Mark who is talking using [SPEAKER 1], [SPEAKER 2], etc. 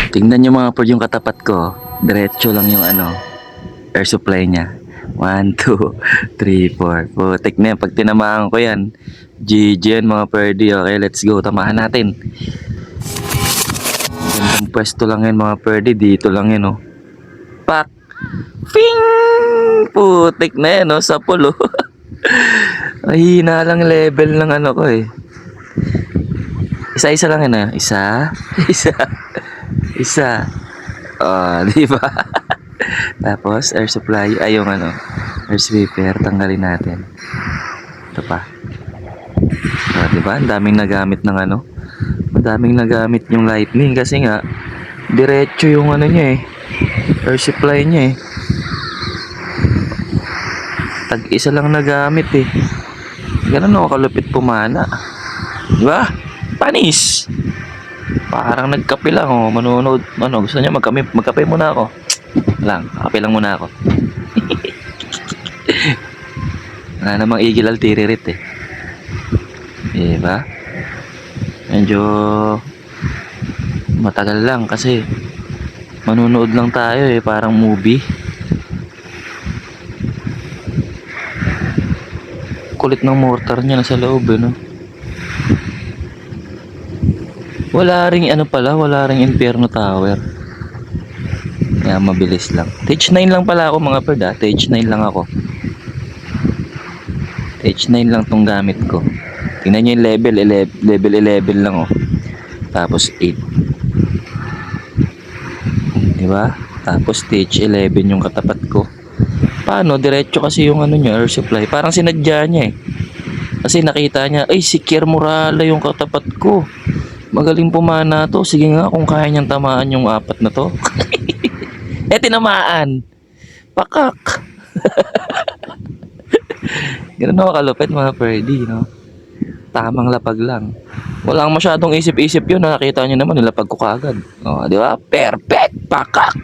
[SPEAKER 1] Tingnan nyo mga pod yung katapat ko. Diretso lang yung air supply niya. 1, 2, 3, 4. Putik na yan. Pag tinamaan ko yan, GG yan mga perdi. Okay, let's go. Tamahan natin. Gandang pwesto lang yan mga perdi. Dito lang yan, oh. Pak! Ping! Putik na yan, oh. Sa pulo. Ay, hina lang level ng ko eh. Isa-isa lang yan, ah. Isa. Isa. Isa. Oh, di ba? Tapos, air supply. Ay, yung air sweeper. Tanggalin natin. Ito pa. Oh, di ba? Ang daming nagamit ng Ang daming nagamit yung lightning kasi nga diretso yung niya eh. Air supply niya eh. Tag-isa lang nagamit eh. Ganun ako kalupit pumana. Di ba? Panis. Parang nagkape lang oh. Manonood. Gusto niya magkape muna ako. Kape lang muna ako. Wala namang igil altiririt eh. Diba? Medyo matagal lang kasi manonood lang tayo eh. Parang movie. Kulit ng mortar niya nasa loob eh, no? Wala ring wala ring Inferno Tower. Kaya mabilis lang. Stage 9 lang pala ako mga perd ah. Stage 9 lang ako. Stage 9 lang tong gamit ko. Tingnan nyo yung level 11 lang oh. Tapos 8. Diba? Tapos stage 11 yung katapat ko. Paano? Diretso kasi yung niya, air supply. Parang sinadya niya eh. Kasi nakita niya, ay si Kier Morala yung katapat ko. Magaling pumana to. Sige nga kung kaya niyang tamaan yung apat na to. Tinamaan. Pakak. Ganun ako kalupit mga perdi, no? Tamang lapag lang. Walang masyadong isip-isip yun. Nakita niyo naman, nilapag ko kaagad. O, di ba? Perfect. Pakak.